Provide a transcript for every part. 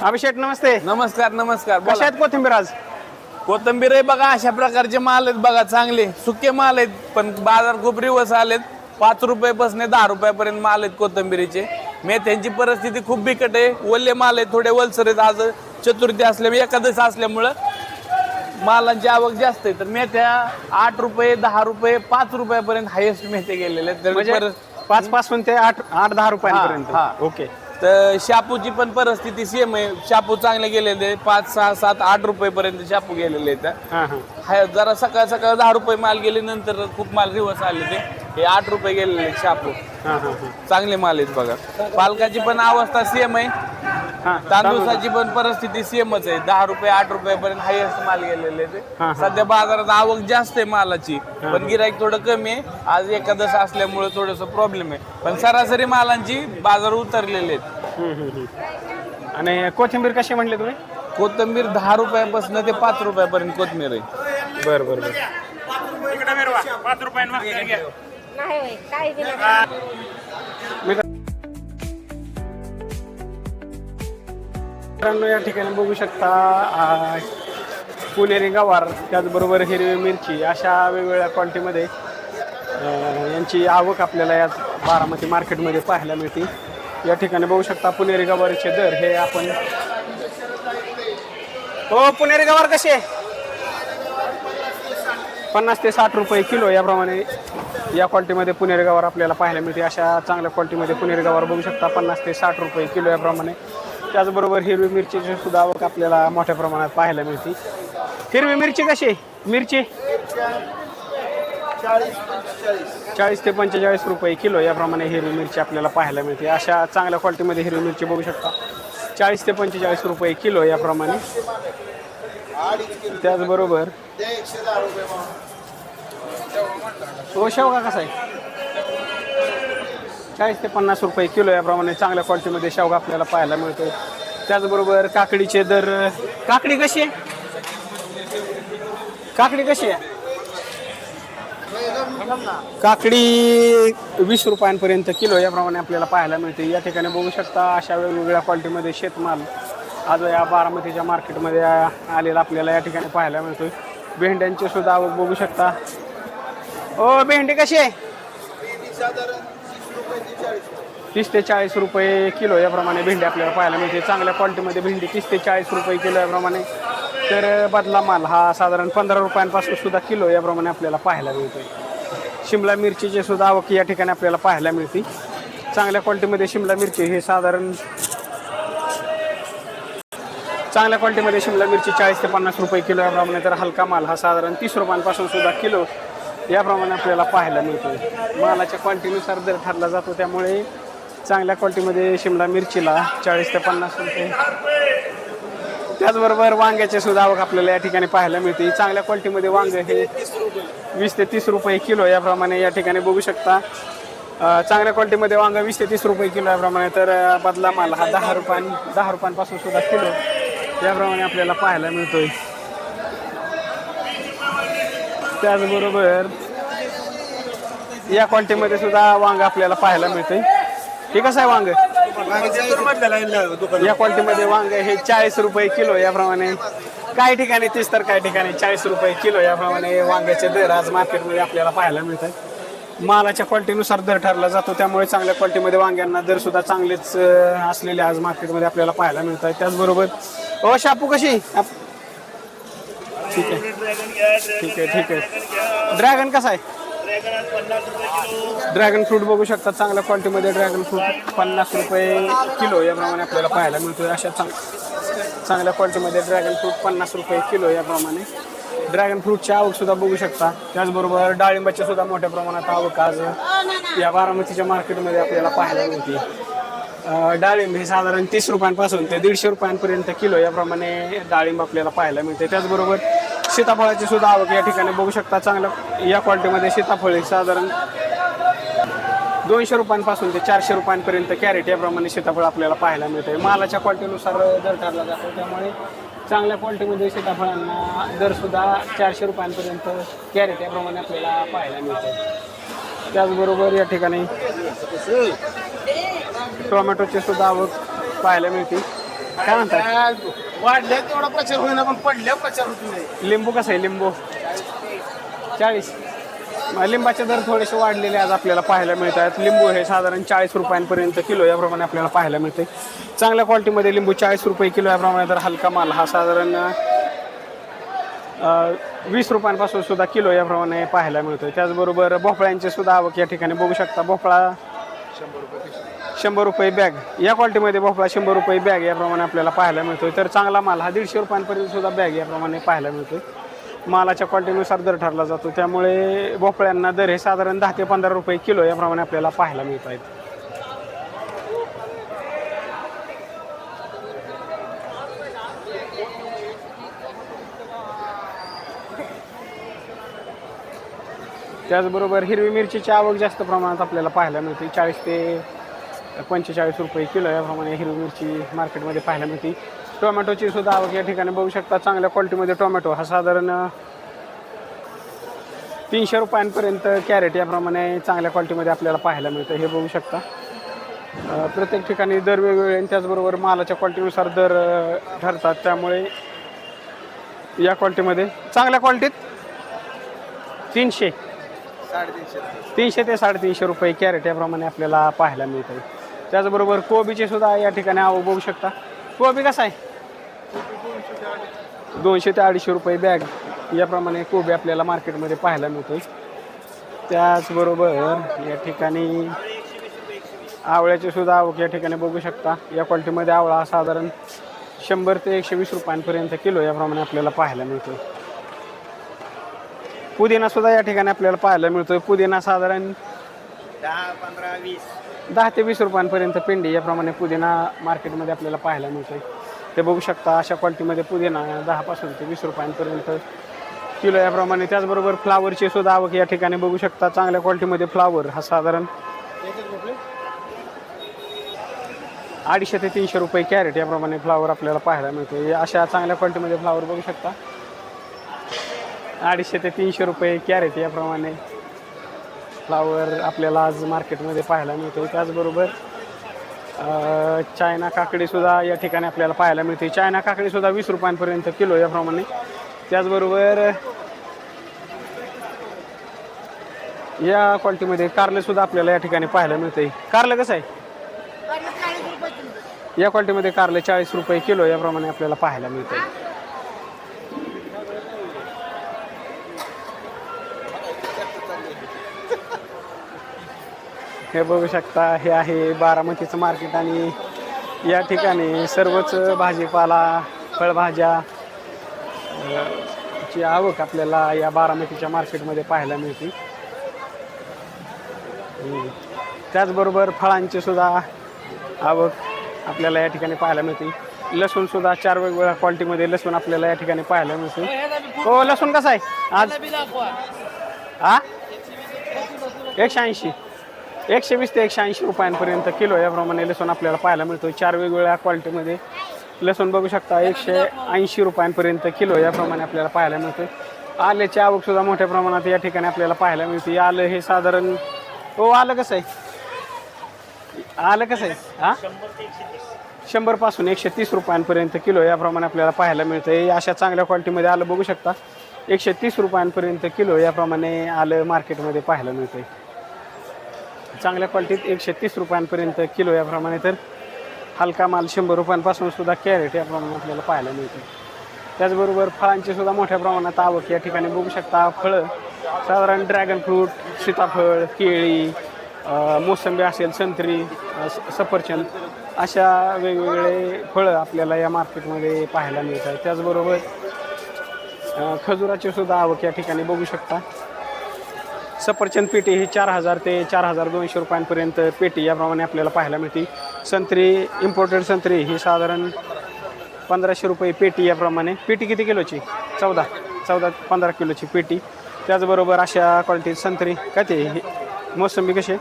अभिषेक नमस्ते. नमस्कार नमस्कार. कशा आहेत कोथिंबीर आज? कोथिंबीर आहे बघा, अशा प्रकारचे माल आहेत बघा, चांगले सुके माल आहेत, पण बाजार खूप रिवर्स आलेत. 5 रुपयापासून 10 रुपयापर्यंत माल आहेत कोथिंबीरीचे. मेथ्यांची परिस्थिती खूप बिकट आहे. ओले माल आहेत, थोडे वलसर आहेत. आज चतुर्थी असल्यामुळे, एकादशी असल्यामुळं मालांची आवक जास्त आहे. तर मेथ्या 8 रुपये, 10 रुपये, 5 रुपयापर्यंत हायेस्ट मेथ्या गेलेले आहेत. म्हणजे 5 पासून ते 8-10 रुपयांपर्यंत. हा. ओके. तर शापूची पण परिस्थिती सेम आहे. शापू चांगले गेलेले 5, 6, 7, 8 रुपयेपर्यंत शापू गेलेले आहेत. हां हां. हाय जरा सकाळ 10 रुपये माल गेले, नंतर खूप माल रिवर्स आले. हे 8 रुपये गेलेले शापू. हां हां हां. चांगले माल आहेत बघा. पालकाची पण अवस्था सेम आहे. हां. तांदूळाची पण परिस्थिती सेमच आहे. 10 रुपये, 8 रुपयापर्यंत हायेस्ट माल गेलेले ते. हां. सध्या बाजारात आवक जास्त आहे मालाची, पण गिराईक थोडं कमी आहे. आज एकादश असल्यामुळे थोडंसं प्रॉब्लेम आहे, पण सरासरी मालांची बाजार उतरलेले आहेत. आणि कोथिंबीर कशी म्हणले तुम्ही? कोथिंबीर 10 रुपयापासून ते 5 रुपयापर्यंत कोथिंबीर आहे. बरं बरं बरं. मित्रांनो, या ठिकाणी बघू शकता पुणेरी गवार, त्याचबरोबर हिरवी मिरची, अशा वेगवेगळ्या क्वालिटीमध्ये यांची आवक आपल्याला या बारामती मार्केटमध्ये पाहायला मिळते. या ठिकाणी बघू शकता पुणेरी गवारीचे दर हे आपण. हो, पुणेरी गवार कसे? 50 ते 60 रुपये किलो याप्रमाणे या क्वालिटीमध्ये पुणेरी गवार आपल्याला पाहायला मिळते. अशा चांगल्या क्वालिटीमध्ये पुणेरी गवार बघू शकता 50 ते 60 रुपये किलो याप्रमाणे. त्याचबरोबर हिरवी मिरचीची सुद्धा आवक आपल्याला मोठ्या प्रमाणात पाहायला मिळते. हिरवी मिरची कशी आहे? मिरची 40 ते 45 रुपये किलो याप्रमाणे हिरवी मिरची आपल्याला पाहायला मिळते. अशा चांगल्या क्वालिटीमध्ये हिरवी मिरची बघू शकता 40 ते 45 रुपये किलो याप्रमाणे. त्याचबरोबर शेवगा कसा आहे? 40 ते 50 रुपये किलो याप्रमाणे चांगल्या क्वालिटीमध्ये शेवगा आपल्याला पाहायला मिळतो. त्याचबरोबर काकडीचे दर. काकडी कशी आहे? काकडी कशी आहे? काकडी 20 रुपयांपर्यंत किलो याप्रमाणे आपल्याला पाहायला मिळते. या ठिकाणी बघू शकता अशा वेगवेगळ्या क्वालिटीमध्ये शेतमाल आज या बारामतीच्या मार्केटमध्ये आलेला आपल्याला या ठिकाणी पाहायला मिळतोय. भेंड्यांची सुद्धा आवक बघू शकता. भेंडी कशी आहे? 30 ते 40 रुपये किलो याप्रमाणे भेंडी आपल्याला पाहायला मिळते. चांगल्या क्वालिटीमध्ये भेंडी 30 ते 40 रुपये किलो याप्रमाणे. तर बदला माल हा साधारण 15 रुपयांपासून सुद्धा किलो याप्रमाणे आपल्याला पाहायला मिळतोय. शिमला मिरचीची सुद्धा आवक या ठिकाणी आपल्याला पाहायला मिळते. चांगल्या क्वालिटीमध्ये शिमला मिरची हे साधारण चांगल्या क्वालिटीमध्ये शिमला मिरची 40 ते 50 रुपये किलो याप्रमाणे. तर हलका माल हा साधारण 30 रुपयांपासून सुद्धा किलो याप्रमाणे आपल्याला पाहायला मिळतोय. मालाच्या क्वालिटीनुसार दर ठरला जातो, त्यामुळे चांगल्या क्वालिटीमध्ये शिमला मिरचीला 40 ते 50 रुपये. त्याचबरोबर वांग्याचे सुद्धा आवक आपल्याला या ठिकाणी पाहायला मिळते. चांगल्या क्वालिटीमध्ये वांग हे 20 ते 30 रुपये किलो याप्रमाणे या ठिकाणी बघू शकता. चांगल्या क्वालिटीमध्ये वांग 20 ते 30 रुपये किलो याप्रमाणे. तर बदला माल हा 10 रुपयांपासून सुद्धा किलो याप्रमाणे आपल्याला पाहायला मिळतोय. त्याचबरोबर या क्वालिटीमध्ये सुद्धा वांग आपल्याला पाहायला मिळते. हे कसं आहे वांग? या क्वालिटीमध्ये वांग हे 40 रुपये किलो याप्रमाणे. काही ठिकाणी 30 तर काही ठिकाणी 40 रुपये किलो याप्रमाणे वांग्याचे दर आज मार्केटमध्ये आपल्याला पाहायला मिळतात. मालाच्या क्वालिटीनुसार दर ठरला जातो, त्यामुळे चांगल्या क्वालिटीमध्ये वांग्यांना दर सुद्धा चांगलेच असलेले आज मार्केटमध्ये आपल्याला पाहायला मिळत आहेत. त्याचबरोबर शापू कशी? ठीक आहे ठीक आहे ठीक आहे. ड्रॅगन कसा आहे? ड्रॅगन फ्रूट बघू शकता चांगल्या क्वालिटीमध्ये ड्रॅगन फ्रूट 50 रुपये किलो याप्रमाणे आपल्याला पाहायला मिळतो. अशा चांगल्या क्वालिटीमध्ये ड्रॅगन फ्रूट 50 रुपये किलो याप्रमाणे. ड्रॅगन फ्रूटची आवक सुद्धा बघू शकता. त्याचबरोबर डाळिंबाची सुद्धा मोठ्या प्रमाणात आवक आज या बारामतीच्या मार्केटमध्ये आपल्याला पाहायला मिळते. डाळिंब हे साधारण 30 रुपयांपासून ते 150 रुपयांपर्यंत किलो याप्रमाणे डाळिंब आपल्याला पाहायला मिळते. त्याचबरोबर सीताफळाची सुद्धा आवक या ठिकाणी बघू शकता. चांगल्या या क्वालिटीमध्ये सीताफळ साधारण 200 रुपयांपासून ते 400 रुपयांपर्यंत कॅरेट याप्रमाणे सीताफळ आपल्याला पाहायला मिळते. मालाच्या क्वालिटीनुसार दर ठरला जातो, त्यामुळे चांगल्या क्वालिटीमध्ये सीताफळांना दरसुद्धा 400 रुपयांपर्यंत कॅरेट याप्रमाणे आपल्याला पाहायला मिळते. त्याचबरोबर या ठिकाणी टोमॅटोची सुद्धा आवक पाहायला मिळते. काय म्हणताय? वाढल्या तेवढा प्रचार होईना पण पडल्या प्रचार होत नाही. लिंबू कसं आहे लिंबू? 40. लिंबाचे दर थोडेसे वाढलेले आज आपल्याला पाहायला मिळत आहेत. लिंबू हे साधारण 40 रुपयांपर्यंत किलो याप्रमाणे आपल्याला पाहायला मिळते. चांगल्या क्वालिटीमध्ये लिंबू 40 रुपये किलो याप्रमाणे. तर हलका माल हा साधारण 20 रुपयांपासून सुद्धा किलो याप्रमाणे पाहायला मिळतो. त्याचबरोबर भोपळ्यांचे सुद्धा आवक या ठिकाणी बघू शकता. भोपळा 100 रुपये बॅग या क्वालिटीमध्ये भोपळा 100 रुपये बॅग याप्रमाणे आपल्याला पाहायला मिळतो. तर चांगला माल हा 150 रुपयांपर्यंत सुद्धा बॅग याप्रमाणे पाहायला मिळतो. मालाच्या क्वालिटीनुसार दर ठरला जातो. त्यामुळे भोपळ्यांना दर हे साधारण 10 ते 15 रुपये किलो याप्रमाणे आपल्याला पाहायला मिळत आहेत. त्याचबरोबर हिरवी मिरचीची आवक जास्त प्रमाणात आपल्याला पाहायला मिळते. 40 ते 45 रुपये किलो याप्रमाणे हिरवी मिरची मार्केटमध्ये पाहायला मिळते. टोमॅटोची सुद्धा आवक या ठिकाणी बघू शकता. चांगल्या क्वालिटीमध्ये टोमॅटो हा साधारण 300 रुपयांपर्यंत कॅरेट याप्रमाणे चांगल्या क्वालिटीमध्ये आपल्याला पाहायला मिळतं. हे बघू शकता. प्रत्येक ठिकाणी दर वेगवेगळे आणि त्याचबरोबर मालाच्या क्वालिटीनुसार दर ठरतात. त्यामुळे या क्वालिटीमध्ये चांगल्या क्वालिटीत 300 ते 350 रुपये कॅरेट याप्रमाणे आपल्याला पाहायला मिळत आहे. त्याचबरोबर कोबीचे सुद्धा या ठिकाणी आवक बघू शकता. कोबी कसा आहे? 200 ते 250 रुपये बॅग याप्रमाणे कोबी आपल्याला मार्केटमध्ये पाहायला मिळतो. त्याचबरोबर या ठिकाणी आवळ्याचे सुद्धा आवक या ठिकाणी बघू शकता. या क्वालिटीमध्ये आवळा साधारण 100 ते 120 रुपयांपर्यंत किलो याप्रमाणे आपल्याला पाहायला मिळतो. पुदिना सुद्धा या ठिकाणी आपल्याला पाहायला मिळतोय. पुदिना साधारण 10 ते 20 रुपयांपर्यंत पेंडी याप्रमाणे पुदिना मार्केटमध्ये आपल्याला पाहायला मिळतोय. ते बघू शकता. अशा क्वालिटीमध्ये पुदिना 10 पासून ते 20 रुपयांपर्यंत किलो याप्रमाणे. त्याचबरोबर फ्लावरची सुद्धा आवक या ठिकाणी बघू शकता. चांगल्या क्वालिटीमध्ये फ्लावर हा साधारण 250 ते 300 रुपये कॅरेट याप्रमाणे फ्लावर आपल्याला पाहायला मिळतो. अशा चांगल्या क्वालिटीमध्ये फ्लावर बघू शकता. 250 ते 300 रुपये कॅरेट याप्रमाणे फ्लावर आपल्याला आज मार्केटमध्ये पाहायला मिळतो. त्याचबरोबर चायना काकडीसुद्धा या ठिकाणी आपल्याला पाहायला मिळते. चायना काकडीसुद्धा 20 रुपयांपर्यंत किलो याप्रमाणे. त्याचबरोबर या क्वालिटीमध्ये कारलेसुद्धा आपल्याला या ठिकाणी पाहायला मिळते. कारलं कसं आहे? या क्वालिटीमध्ये कारले 40 रुपये किलो याप्रमाणे आपल्याला पाहायला मिळते. हे बघू शकता. हे आहे बारामतीचं मार्केट आणि या ठिकाणी सर्वच भाजीपाला फळभाज्या ची आवक आपल्याला या बारामतीच्या मार्केटमध्ये पाहायला मिळते. त्याचबरोबर फळांची सुद्धा आवक आपल्याला या ठिकाणी पाहायला मिळते. लसूण सुद्धा 4 वेगवेगळ्या क्वालिटीमध्ये लसूण आपल्याला या ठिकाणी पाहायला मिळते. हो, लसूण कसा आहे आज? 180 120 ते 180 रुपयांपर्यंत किलो याप्रमाणे लसूण आपल्याला पाहायला मिळतो. 4 वेगवेगळ्या क्वालिटीमध्ये लसूण बघू शकता. 180 रुपयांपर्यंत किलो याप्रमाणे आपल्याला पाहायला मिळतो. आल्याची आवक सुद्धा मोठ्या प्रमाणात या ठिकाणी आपल्याला पाहायला मिळते. आलं हे साधारण आलं कसं आहे? आलं कसं आहे? 100 पासून 130 रुपयांपर्यंत किलो याप्रमाणे आपल्याला पाहायला मिळतं. अशा चांगल्या क्वालिटीमध्ये आलं बघू शकता. 130 रुपयांपर्यंत किलो याप्रमाणे आलं मार्केटमध्ये पाहायला मिळतं. चांगल्या क्वालिटीत 130 रुपयांपर्यंत किलो याप्रमाणे. तर हलका माल 100 रुपयांपासून सुद्धा कॅरेट याप्रमाणे आपल्याला पाहायला मिळते. त्याचबरोबर फळांची सुद्धा मोठ्या प्रमाणात आवक या ठिकाणी बघू शकता. फळं साधारण ड्रॅगन फ्रूट, सीताफळ, केळी, मोसंबी असेल, संत्री, सफरचंद अशा वेगवेगळे फळं आपल्याला या मार्केटमध्ये पाहायला मिळतात. त्याचबरोबर खजुराची सुद्धा आवक या ठिकाणी बघू शकता. सफरचंद पेटी ही 4000 ते 4200 रुपयांपर्यंत पेटी याप्रमाणे आपल्याला पाहायला मिळते. संत्री इम्पोर्टेड संत्री ही साधारण 1500 रुपये पेटी याप्रमाणे. पेटी किती किलोची? 14-15 किलोची पेटी. त्याचबरोबर अशा क्वालिटी संत्री काय ते मोसंबी कशी?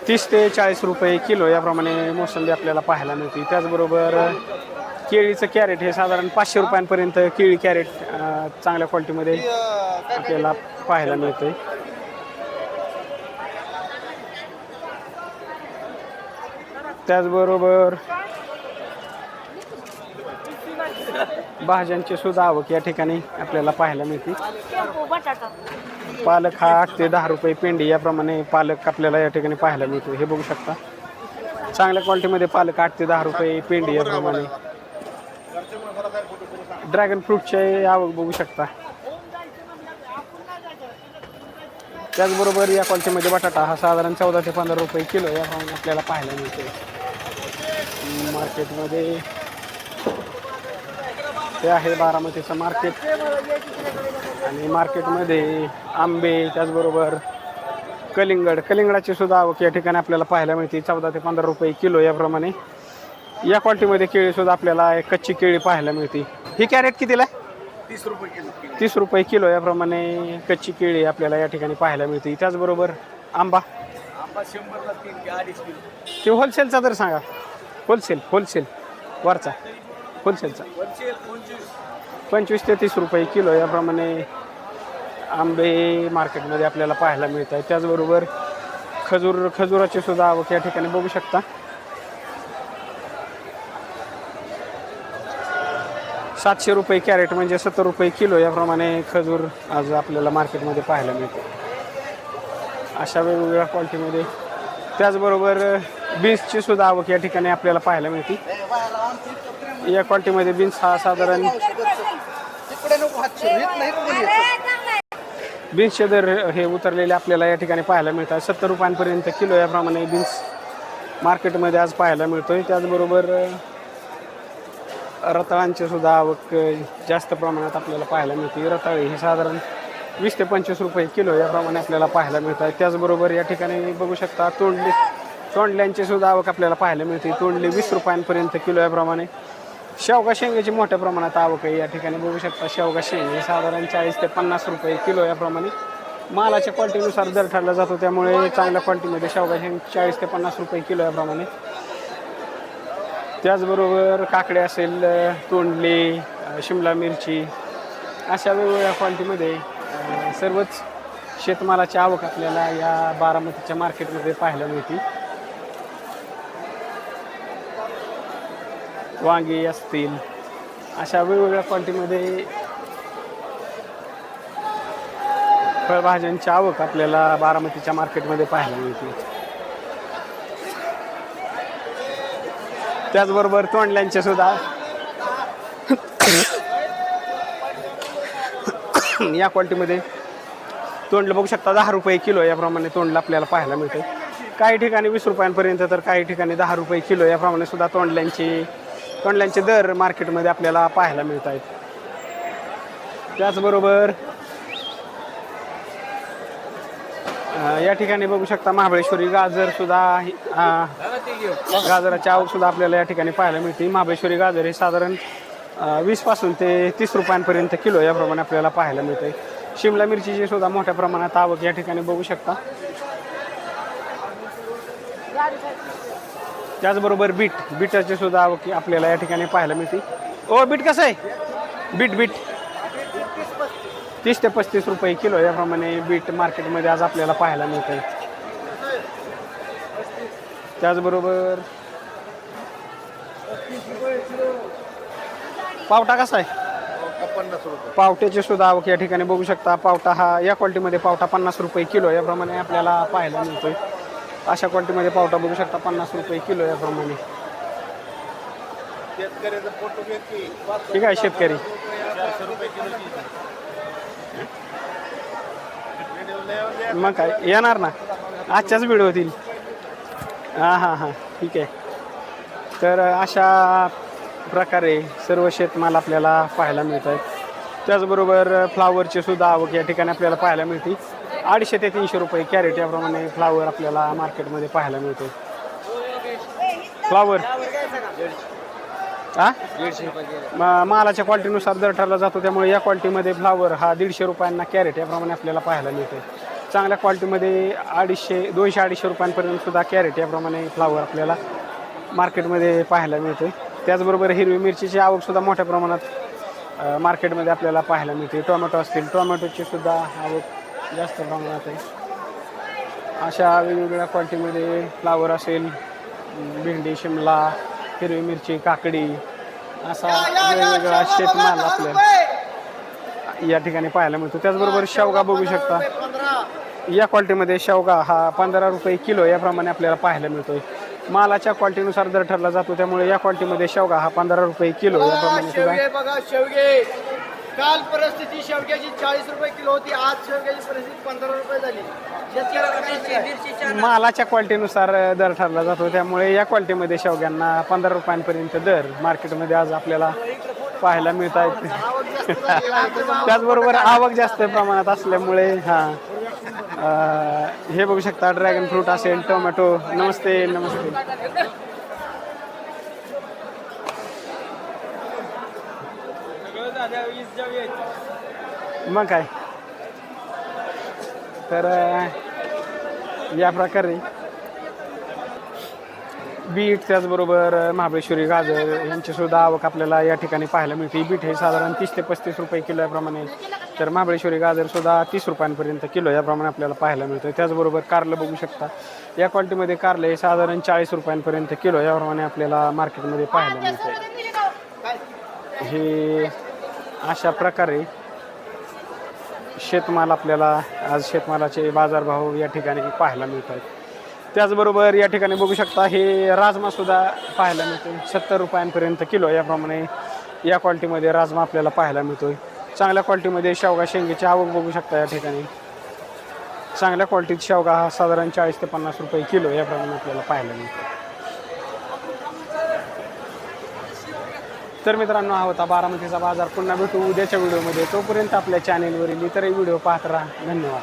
30 ते 40 रुपये किलो याप्रमाणे मोसंबी आपल्याला पाहायला मिळते. त्याचबरोबर केळीचं कॅरेट हे साधारण 500 रुपयांपर्यंत केळी कॅरेट चांगल्या क्वालिटीमध्ये आपल्याला पाहायला मिळते. त्याचबरोबर भाज्यांची सुद्धा आवक या ठिकाणी आपल्याला पाहायला मिळते. पालक हा 8 ते 10 रुपये पेंडी याप्रमाणे पालक आपल्याला या ठिकाणी पाहायला मिळतो. हे बघू शकता चांगल्या क्वालिटीमध्ये पालक 8 ते 10 रुपये पेंडी याप्रमाणे. ड्रॅगन फ्रूटचे आवक बघू शकता. त्याचबरोबर या क्वालिटीमध्ये बटाटा हा साधारण 14 ते 15 रुपये किलो याप्रमाणे आपल्याला पाहायला मिळतो मार्केटमध्ये. ते आहे बारामतीचं मार्केट. आणि मार्केटमध्ये आंबे त्याचबरोबर कलिंगडाची सुद्धा आवक या ठिकाणी आपल्याला पाहायला मिळते 14 ते 15 रुपये किलो याप्रमाणे. या क्वालिटीमध्ये केळी सुद्धा आपल्याला कच्ची केळी पाहायला मिळते. ही कॅरेट कितीला? 30 रुपये किलो. 30 रुपये किलो याप्रमाणे कच्ची केळी आपल्याला या ठिकाणी पाहायला मिळते. त्याचबरोबर आंबा 100ला 3 ते 2.5 किलो. ते होलसेलचा तर सांगा. होलसेल वरचा होलसेलचा 25 ते 30 रुपये किलो याप्रमाणे आंबे मार्केटमध्ये आपल्याला पाहायला मिळत आहे. त्याचबरोबर खजुराची सुद्धा आवक या ठिकाणी बघू शकता. 700 रुपये कॅरेट म्हणजे 70 रुपये किलो याप्रमाणे खजूर आज आपल्याला मार्केटमध्ये पाहायला मिळते अशा वेगवेगळ्या क्वालिटीमध्ये. त्याचबरोबर बीन्सची सुद्धा आवक या ठिकाणी आपल्याला पाहायला मिळते. या क्वालिटीमध्ये बीन्स हा साधारण बीन्सचे दर हे उतरलेले आपल्याला या ठिकाणी पाहायला मिळतात. 70 रुपयांपर्यंत किलो याप्रमाणे बीन्स मार्केटमध्ये आज पाहायला मिळतोय. त्याचबरोबर रताळांची सुद्धा आवक जास्त प्रमाणात आपल्याला पाहायला मिळते. रताळे हे साधारण 20 ते 25 रुपये किलो याप्रमाणे आपल्याला पाहायला मिळतात. त्याचबरोबर या ठिकाणी बघू शकता तोंडल्यांची सुद्धा आवक आपल्याला पाहायला मिळते. तोंडले 20 रुपयांपर्यंत किलो याप्रमाणे. शेवगा शेंगाची मोठ्या प्रमाणात आवक आहे या ठिकाणी बघू शकता. शेवगा शेंग हे साधारण 40 ते 50 रुपये किलो याप्रमाणे मालाच्या क्वालिटीनुसार दर ठरला जातो. त्यामुळे चांगल्या क्वालिटीमध्ये शेवगा शेंग 40 ते 50 रुपये किलो याप्रमाणे. त्याचबरोबर काकडे असेल, तोंडले, शिमला मिरची अशा वेगवेगळ्या क्वालिटीमध्ये सर्वच शेतमालाची आवक आपल्याला या बारामतीच्या मार्केटमध्ये पाहायला मिळते. वांगी असतील अशा वेगवेगळ्या क्वालिटीमध्ये फळभाज्यांची आवक आपल्याला बारामतीच्या मार्केटमध्ये पाहायला मिळते. त्याचबरोबर तोंडल्यांचे सुद्धा या क्वालिटीमध्ये तोंडलं बघू शकता 10 रुपये किलो याप्रमाणे तोंडलं आपल्याला पाहायला मिळते. काही ठिकाणी 20 रुपयांपर्यंत तर काही ठिकाणी 10 रुपये किलो याप्रमाणे सुद्धा तोंडल्यांचे दर मार्केटमध्ये आपल्याला पाहायला मिळत आहेत. त्याचबरोबर या ठिकाणी बघू शकता महाबळेश्वरी गाजर सुद्धा गाजराची आवक सुद्धा आपल्याला या ठिकाणी पाहायला मिळते. महाबळेश्वरी गाजर हे साधारण 20 पासून ते 30 रुपयांपर्यंत किलो याप्रमाणे आपल्याला पाहायला मिळते. शिमला मिरचीची सुद्धा मोठ्या प्रमाणात आवक या ठिकाणी बघू शकता. त्याचबरोबर बीटाची सुद्धा आवक आपल्याला या ठिकाणी पाहायला मिळते. बीट कसं आहे? बीट 30 ते 35 रुपये किलो याप्रमाणे बीट मार्केटमध्ये आज आपल्याला पाहायला मिळते. त्याचबरोबर पावटा कसा आहे? 50 रुपये. पावट्याची सुद्धा आवक या ठिकाणी बघू शकता. पावटा हा या क्वालिटीमध्ये पावटा 50 रुपये किलो याप्रमाणे आपल्याला पाहायला मिळतोय. अशा क्वालिटीमध्ये पावटा बघू शकता 50 रुपये किलो याप्रमाणे. ठीक आहे शेतकरी. मग काय येणार ना आजच्याच व्हिडिओतील. हां ठीक आहे. तर अशा प्रकारे सर्व शेतमाल आपल्याला पाहायला मिळत आहेत. त्याचबरोबर फ्लावरची सुद्धा आवक या ठिकाणी आपल्याला पाहायला मिळते. 250 ते 300 रुपये कॅरेट याप्रमाणे फ्लावर आपल्याला मार्केटमध्ये पाहायला मिळते. फ्लावर मालाच्या क्वालिटीनुसार दर ठरला जातो. त्यामुळे या क्वालिटीमध्ये फ्लावर हा 150 रुपयांना कॅरेट याप्रमाणे आपल्याला पाहायला मिळते. चांगल्या क्वालिटीमध्ये 200-250 रुपयांपर्यंत सुद्धा कॅरेट याप्रमाणे फ्लावर आपल्याला मार्केटमध्ये पाहायला मिळते. त्याचबरोबर हिरवी मिरचीची आवकसुद्धा मोठ्या प्रमाणात मार्केटमध्ये आपल्याला पाहायला मिळते. टोमॅटो असतील, टोमॅटोची सुद्धा आवक जास्त प्रमाणात आहे. अशा वेगवेगळ्या क्वालिटीमध्ये फ्लावर असेल, भेंडी, शिमला, हिरवी मिरची, काकडी असा वेगवेगळा शेतमाल आपल्याला या ठिकाणी पाहायला मिळतो. त्याचबरोबर शेवगा बघू शकता. या क्वालिटीमध्ये शेवगा हा 15 रुपये किलो याप्रमाणे आपल्याला पाहायला मिळतोय. मालाच्या क्वालिटीनुसार दर ठरला जातो, त्यामुळे या क्वालिटीमध्ये शेवगा हा 15 रुपये किलो याप्रमाणे शेवगे बघा, शेवगे काल परिस्थिती शेवग्याची 40 रुपये किलो होती, आज शेवग्याची परिस्थिती 15 रुपये झाली. मालाच्या क्वालिटीनुसार दर ठरला जातो, त्यामुळे या क्वालिटीमध्ये शेवग्यांना 15 रुपयांपर्यंत दर मार्केटमध्ये आज आपल्याला पाहायला मिळत आहेत. त्याचबरोबर आवक जास्त प्रमाणात असल्यामुळे हे बघू शकता ड्रॅगन फ्रूट असेल, टोमॅटो. नमस्ते नमस्ते. मग काय तर या प्रकारे बीट, त्याचबरोबर महाबळेश्वरी गाजर यांची सुद्धा आवक आपल्याला या ठिकाणी पाहायला मिळते. बीट हे साधारण 30 ते 35 रुपये किलो याप्रमाणे, तर महाबळेश्वरी गाजर सुद्धा 30 रुपयांपर्यंत किलो याप्रमाणे आपल्याला पाहायला मिळतं. त्याचबरोबर कारलं बघू शकता. या क्वालिटीमध्ये कारलं हे साधारण 40 रुपयांपर्यंत किलो याप्रमाणे आपल्याला मार्केटमध्ये पाहायला मिळतं. हे अशा प्रकारे शेतमाल आपल्याला आज शेतमालाचे बाजारभाव या ठिकाणी पाहायला मिळतात. त्याचबरोबर या ठिकाणी बघू शकता हे राजमा सुद्धा पाहायला मिळतो 70 रुपयांपर्यंत किलो याप्रमाणे या क्वालिटीमध्ये राजमा आपल्याला पाहायला मिळतोय. चांगल्या क्वालिटीमध्ये शेवगा शेंगेची आवक बघू शकता. या ठिकाणी चांगल्या क्वालिटीत शेवगा हा साधारण 40 ते 50 रुपये किलो याप्रमाणे आपल्याला पाहायला मिळतो. तर मित्रांनो, हा होता बारामतीचा बाजार. पुन्हा भेटू उद्याच्या व्हिडिओमध्ये. तोपर्यंत आपल्या चॅनेलवरील इतरही व्हिडिओ पाहत राहा. धन्यवाद.